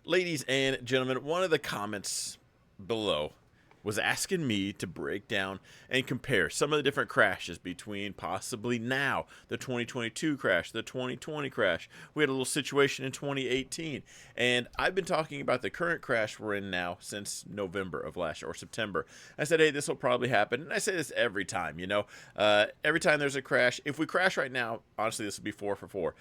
Ladies and gentlemen, one of the comments below was asking me to break down and compare some of the different crashes between possibly now, the 2022 crash, the 2020 crash. We had a little situation in 2018. And I've been talking about the current crash we're in now since November of last year, or September. I said, hey, this will probably happen. And I say this every time, every time there's a crash. If we crash right now, honestly, this would be 4 for 4.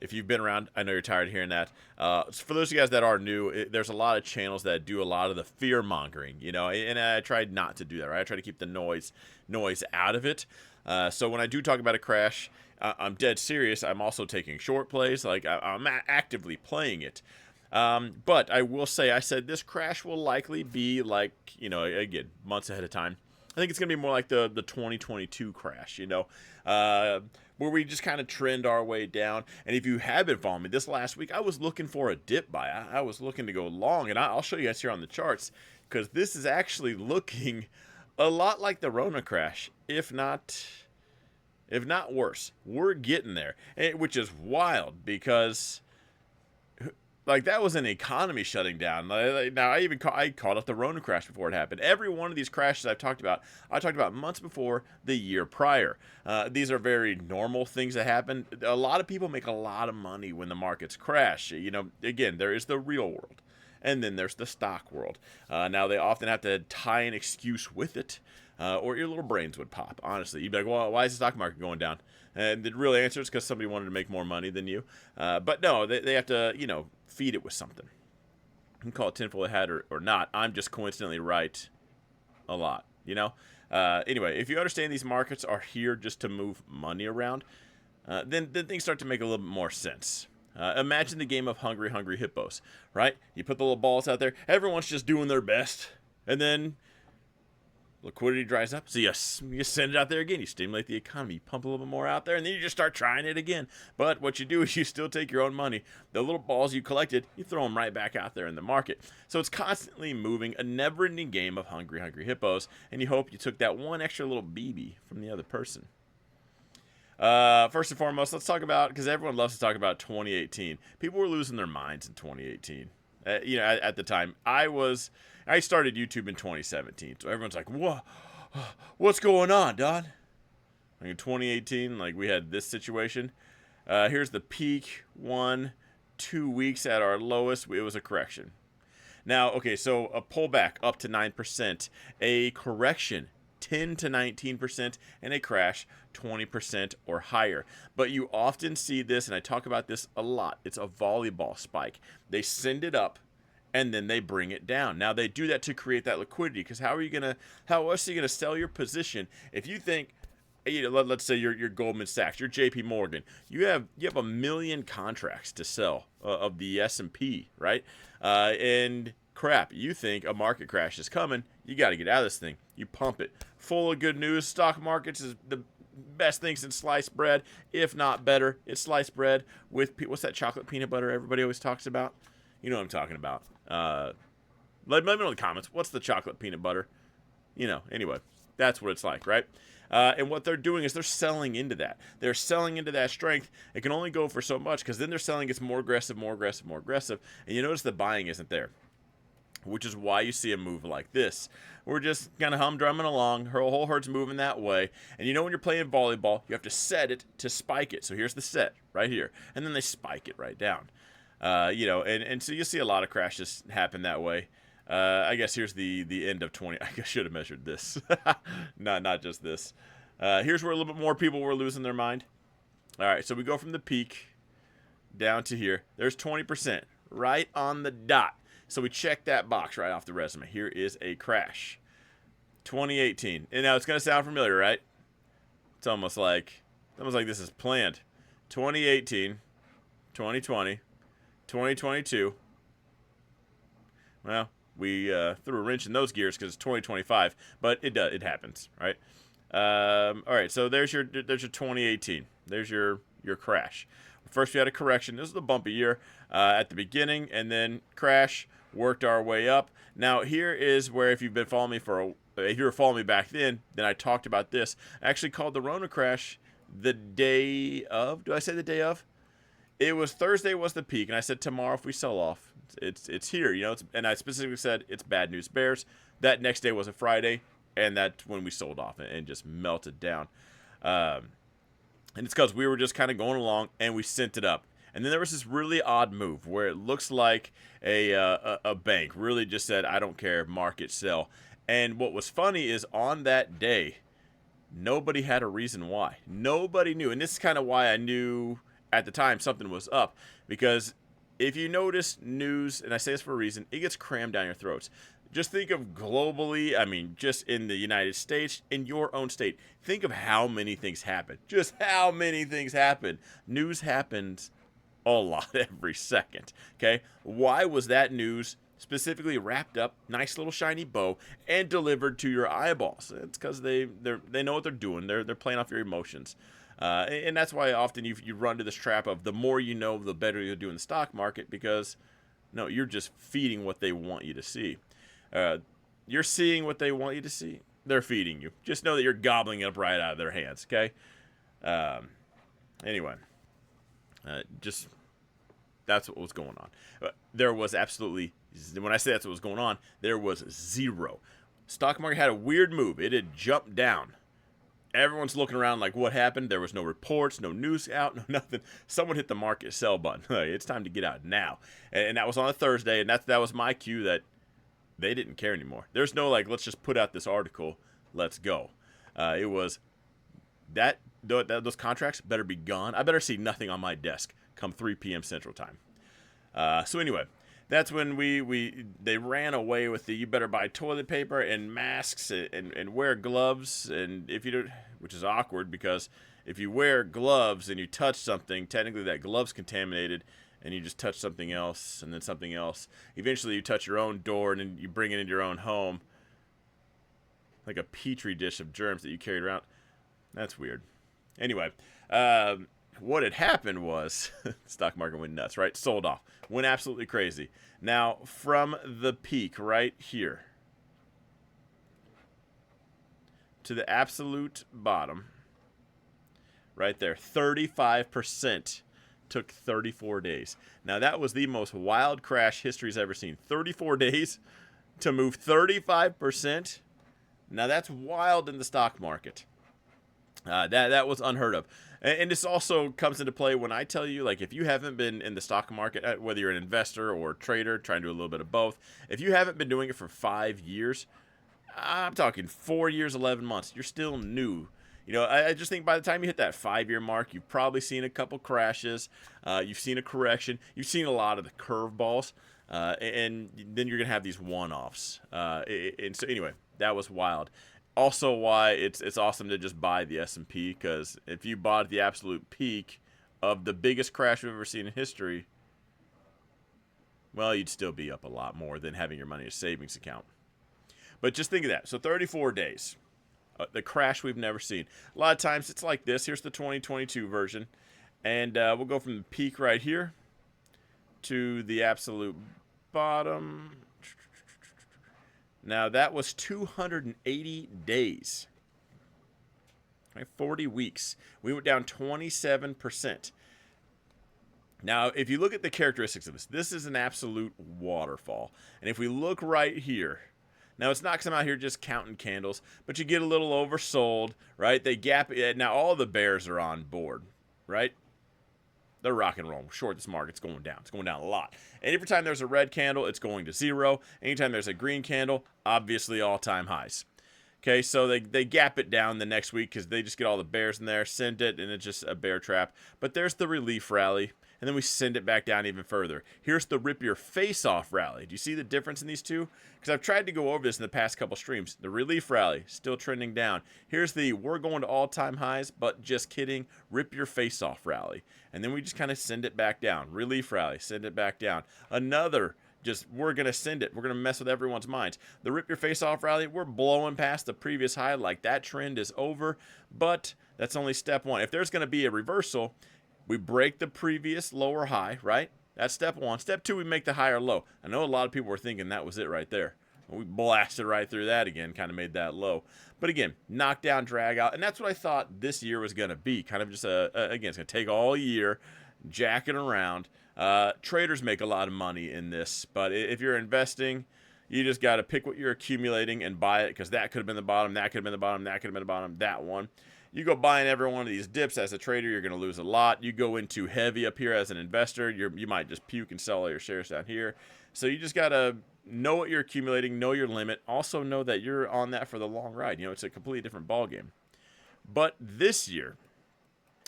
If you've been around, I know you're tired of hearing that. For those of you guys that are new, there's a lot of channels that do a lot of the fear mongering, and I tried not to do that, right? I try to keep the noise out of it. So when I do talk about a crash, I'm dead serious. I'm also taking short plays, like I'm actively playing it. But I will say, I said this crash will likely be like, again, months ahead of time. I think it's going to be more like the 2022 crash, where we just kind of trend our way down. And if you have been following me this last week, I was looking for a dip buy. I was looking to go long, and I'll show you guys here on the charts, because this is actually looking a lot like the Rona crash, if not worse. We're getting there, which is wild because like that was an economy shutting down. Now I called it the Rona crash before it happened. Every one of these crashes I talked about months before the year prior. These are very normal things that happen. A lot of people make a lot of money when the markets crash. Again, there is the real world, and then there's the stock world. Now they often have to tie an excuse with it, or your little brains would pop. Honestly, you'd be like, well, why is the stock market going down? And the real answer is because somebody wanted to make more money than you. But no, they have to, feed it with something. You can call it tinfoil hat or not. I'm just coincidentally right a lot, Anyway, if you understand these markets are here just to move money around, then things start to make a little bit more sense. Imagine the game of Hungry Hungry Hippos, right? You put the little balls out there. Everyone's just doing their best. And then liquidity dries up, so you send it out there again. You stimulate the economy, you pump a little bit more out there, and then you just start trying it again. But what you do is you still take your own money. The little balls you collected, you throw them right back out there in the market. So it's constantly moving, a never-ending game of Hungry Hungry Hippos, and you hope you took that one extra little BB from the other person. First and foremost, let's talk about, because everyone loves to talk about 2018. People were losing their minds in 2018. At the time, I started YouTube in 2017, so everyone's like, what's going on, Don? Like in 2018, like we had this situation. Here's the peak 2 weeks at our lowest. It was a correction. Now, okay, so a pullback up to 9%, a correction 10 to 19%, and a crash 20% or higher. But you often see this, and I talk about this a lot. It's a volleyball spike. They send it up, and then they bring it down. Now they do that to create that liquidity, because how else are you gonna sell your position if you think, let's say you're Goldman Sachs, you're JP Morgan, you have a million contracts to sell of the S&P, right? And crap, you think a market crash is coming, you got to get out of this thing. You pump it full of good news. Stock markets is the best thing since sliced bread, if not better. It's sliced bread with what's that chocolate peanut butter everybody always talks about? You know what I'm talking about. Let me know in the comments. What's the chocolate peanut butter? Anyway, that's what it's like, right? And what they're doing is they're selling into that. They're selling into that strength. It can only go for so much, because then they're selling gets more aggressive. And you notice the buying isn't there, which is why you see a move like this. We're just kind of humdrumming along. Her whole herd's moving that way. And when you're playing volleyball, you have to set it to spike it. So here's the set right here. And then they spike it right down. And so you see a lot of crashes happen that way. I guess here's the end of 20. I should have measured this. not just this. Here's where a little bit more people were losing their mind. All right, so we go from the peak down to here. There's 20%, right on the dot. So we check that box right off the resume. Here is a crash. 2018. And now it's going to sound familiar, right? It's almost like this is planned. 2018, 2020, 2022. Well, we threw a wrench in those gears because it's 2025, but it happens, right? All right, so there's your 2018. There's your crash. First we had a correction. This was a bumpy year at the beginning, and then crash, worked our way up. Now here is where, if you've been following me if you were following me back then I talked about this. I actually called the Rona crash the day of. Do I say the day of? It was Thursday was the peak, and I said tomorrow if we sell off, It's here. And I specifically said it's bad news bears. That next day was a Friday, and that's when we sold off and just melted down. Um, and it's because we were just kind of going along and we sent it up. And then there was this really odd move where it looks like a bank really just said, I don't care, market sell. And what was funny is on that day, nobody had a reason why. Nobody knew. And this is kind of why I knew at the time something was up. Because if you notice news, and I say this for a reason, it gets crammed down your throats. Just think of globally, I mean, just in the United States, in your own state. Think of how many things happen. Just how many things happen. News happens a lot every second. Okay? Why was that news specifically wrapped up, nice little shiny bow, and delivered to your eyeballs? It's because they know what they're doing. They're playing off your emotions. And that's why often you run to this trap of the more you know, the better you'll do in the stock market, because no, you're just feeding what they want you to see. You're seeing what they want you to see. They're feeding you. Just know that you're gobbling it up right out of their hands, okay? Anyway, just that's what was going on. There was absolutely, when I say that's what was going on, there was zero. Stock market had a weird move. It had jumped down. Everyone's looking around like, what happened? There was no reports, no news out, no nothing. Someone hit the market sell button. It's time to get out now. And that was on a Thursday, and that was my cue that they didn't care anymore. There's no like, let's just put out this article, let's go. It was those contracts better be gone. I better see nothing on my desk come 3 p.m. Central Time. So anyway, that's when they ran away with the you better buy toilet paper and masks and wear gloves, and if you don't, which is awkward because if you wear gloves and you touch something, technically that glove's contaminated, and you just touch something else and then something else. Eventually you touch your own door and then you bring it into your own home, like a petri dish of germs that you carried around. That's weird. Anyway, what had happened was the stock market went nuts, right? Sold off. Went absolutely crazy. Now, from the peak right here to the absolute bottom, right there, 35% took 34 days. Now, that was the most wild crash history's ever seen. 34 days to move 35%. Now, that's wild in the stock market. That was unheard of. And this also comes into play when I tell you, like, if you haven't been in the stock market, whether you're an investor or a trader, trying to do a little bit of both, if you haven't been doing it for 5 years, I'm talking 4 years, 11 months, you're still new. I just think by the time you hit that 5-year mark, you've probably seen a couple crashes. You've seen a correction. You've seen a lot of the curveballs. And then you're going to have these one-offs. And so anyway, that was wild. Also why it's awesome to just buy the S&P, because if you bought at the absolute peak of the biggest crash we've ever seen in history, well, you'd still be up a lot more than having your money in a savings account. But just think of that. So 34 days. The crash we've never seen. A lot of times it's like this. Here's the 2022 version. And we'll go from the peak right here to the absolute bottom. Now, that was 280 days. Right, 40 weeks. We went down 27%. Now, if you look at the characteristics of this is an absolute waterfall. And if we look right here, now it's not because I'm out here just counting candles, but you get a little oversold, right? They gap. Now, all the bears are on board, right? They're rock and roll. Short this market, it's going down. It's going down a lot. And every time there's a red candle, it's going to zero. Anytime there's a green candle, obviously all-time highs. Okay, so they gap it down the next week because they just get all the bears in there, send it, and it's just a bear trap. But there's the relief rally, and then we send it back down even further. Here's the rip your face off rally. Do you see the difference in these two? Because I've tried to go over this in the past couple streams. The relief rally, still trending down. Here's the we're going to all-time highs, but just kidding, rip your face off rally. And then we just kind of send it back down. Relief rally, send it back down. Another, just we're going to send it. We're going to mess with everyone's minds. The rip your face off rally, we're blowing past the previous high like that trend is over, but that's only step one. If there's going to be a reversal, we break the previous lower high, right? That's step one. Step two, we make the higher low. I know a lot of people were thinking that was it right there. We blasted right through that again, kind of made that low. But again, knockdown, drag out. And that's what I thought this year was going to be. Kind of just, again, it's going to take all year, jack it around. Traders make a lot of money in this, but if you're investing, you just got to pick what you're accumulating and buy it, because that could have been the bottom, that could have been the bottom, that could have been the bottom, that one. You go buying every one of these dips as a trader, you're going to lose a lot. You go into heavy up here as an investor, you might just puke and sell all your shares down here. So you just got to know what you're accumulating, know your limit. Also know that you're on that for the long ride. You know, it's a completely different ball game. But this year,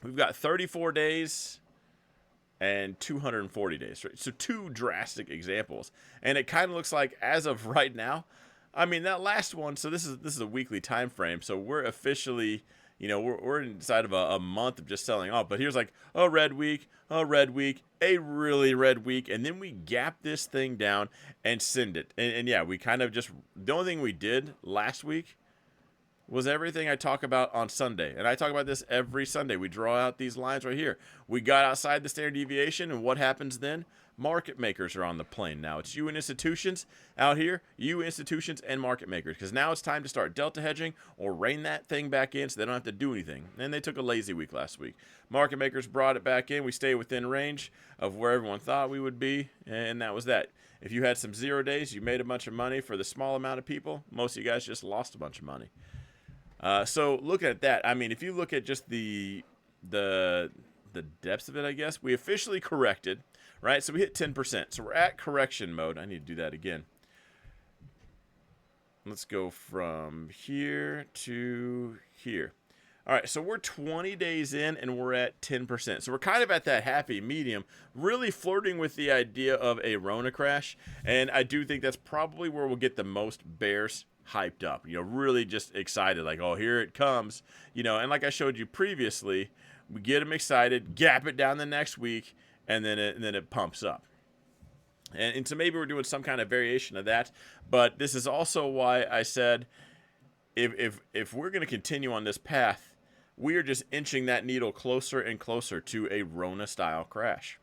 we've got 34 days and 240 days. Right? So two drastic examples. And it kind of looks like, as of right now, I mean, that last one, so this is a weekly time frame. So we're officially, you know, we're inside of a month of just selling off. But here's like a red week, a really red week. And then we gap this thing down and send it. And yeah, we kind of just, the only thing we did last week was everything I talk about on Sunday. And I talk about this every Sunday. We draw out these lines right here. We got outside the standard deviation, and what happens then? Market makers are on the plane now. It's you and institutions out here, you institutions and market makers, because now it's time to start delta hedging or rein that thing back in so they don't have to do anything. And they took a lazy week last week. Market makers brought it back in. We stay within range of where everyone thought we would be, and that was that. If you had some 0 days, you made a bunch of money. For the small amount of people, most of you guys just lost a bunch of money. So looking at that, I mean, if you look at just the depths of it, I guess, we officially corrected, right? So we hit 10%. So we're at correction mode. I need to do that again. Let's go from here to here. All right, so we're 20 days in, and we're at 10%. So we're kind of at that happy medium, really flirting with the idea of a Rona crash. And I do think that's probably where we'll get the most bears hyped up, you know, really just excited, like, oh, here it comes, you know. And like I showed you previously, we get them excited, gap it down the next week, and then it pumps up. And so maybe we're doing some kind of variation of that. But this is also why I said, if we're going to continue on this path, we are just inching that needle closer and closer to a Rona style crash.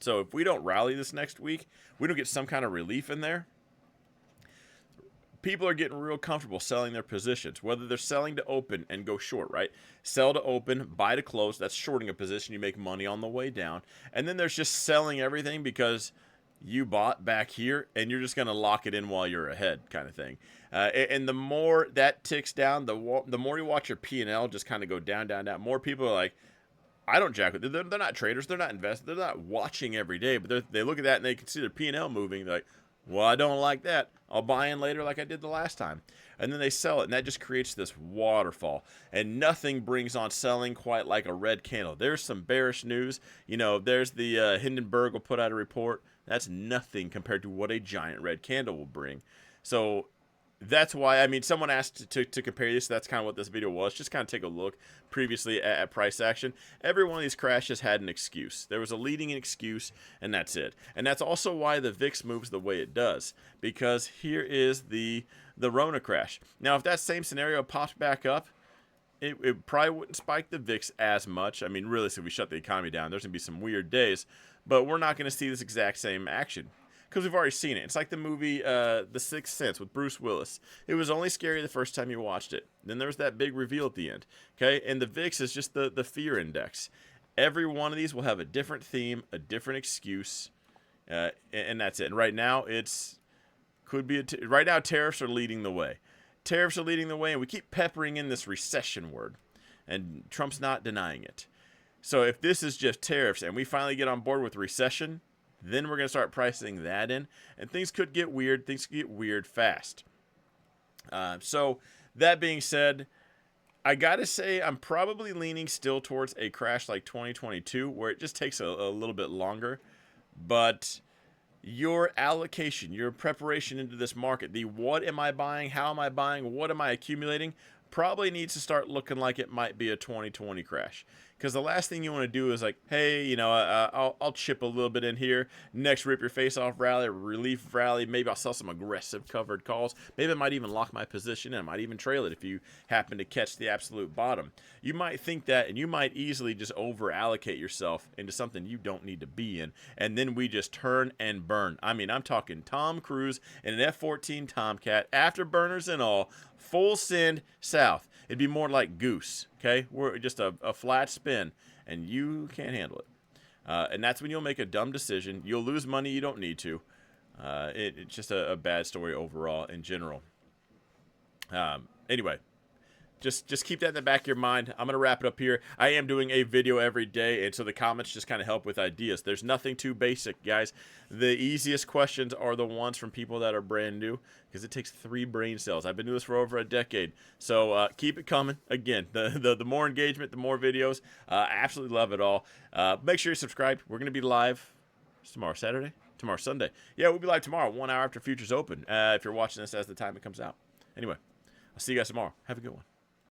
So if we don't rally this next week, we don't get some kind of relief in there, people are getting real comfortable selling their positions, whether they're selling to open and go short, right? Sell to open, buy to close. That's shorting a position. You make money on the way down. And then there's just selling everything because you bought back here and you're just going to lock it in while you're ahead, kind of thing. And the more that ticks down, the more you watch your P&L just kind of go down, down, down. More people are like, I don't jack with it. They're not traders. They're not investors. They're not watching every day. But they look at that and they can see their P&L moving. They're like, well, I don't like that. I'll buy in later like I did the last time. And then they sell it, and that just creates this waterfall. And nothing brings on selling quite like a red candle. There's some bearish news. You know, there's the Hindenburg will put out a report. That's nothing compared to what a giant red candle will bring. So that's why, I mean, someone asked to compare this. That's kind of what this video was. Just kind of take a look previously at price action. Every one of these crashes had an excuse. There was a leading excuse, and that's it. And that's also why the VIX moves the way it does, because here is the Rona crash. Now, if that same scenario popped back up, it probably wouldn't spike the VIX as much. I mean, really, if we shut the economy down, there's going to be some weird days, but we're not going to see this exact same action, because we've already seen it. It's like the movie The Sixth Sense with Bruce Willis. It was only scary the first time you watched it. Then there was that big reveal at the end. Okay, and the VIX is just the fear index. Every one of these will have a different theme, a different excuse, and that's it. And right now, right now tariffs are leading the way. Tariffs are leading the way, and we keep peppering in this recession word, and Trump's not denying it. So if this is just tariffs and we finally get on board with recession, then we're going to start pricing that in, and things could get weird. Things could get weird fast. So that being said, I got to say I'm probably leaning still towards a crash like 2022, where it just takes a little bit longer. But your allocation, your preparation into this market, the what am I buying, how am I buying, what am I accumulating, probably needs to start looking like it might be a 2020 crash. Because the last thing you want to do is like, hey, you know, I'll chip a little bit in here. Next, rip your face off rally, relief rally. Maybe I'll sell some aggressive covered calls. Maybe I might even lock my position, and I might even trail it if you happen to catch the absolute bottom. You might think that, and you might easily just over allocate yourself into something you don't need to be in. And then we just turn and burn. I mean, I'm talking Tom Cruise in an F-14 Tomcat, afterburners and all, full send south. It'd be more like Goose, okay? We're just a flat spin, and you can't handle it. And that's when you'll make a dumb decision. You'll lose money you don't need to. It's just a bad story overall in general. Anyway, just keep that in the back of your mind. I'm going to wrap it up here. I am doing a video every day, and so the comments just kind of help with ideas. There's nothing too basic, guys. The easiest questions are the ones from people that are brand new, because it takes 3 brain cells. I've been doing this for over a decade, so keep it coming. Again, the more engagement, the more videos. I absolutely love it all. Make sure you're subscribed. We're going to be live tomorrow, Saturday? Tomorrow, Sunday. Yeah, we'll be live tomorrow, 1 hour after Futures Open, if you're watching this as the time it comes out. Anyway, I'll see you guys tomorrow. Have a good one.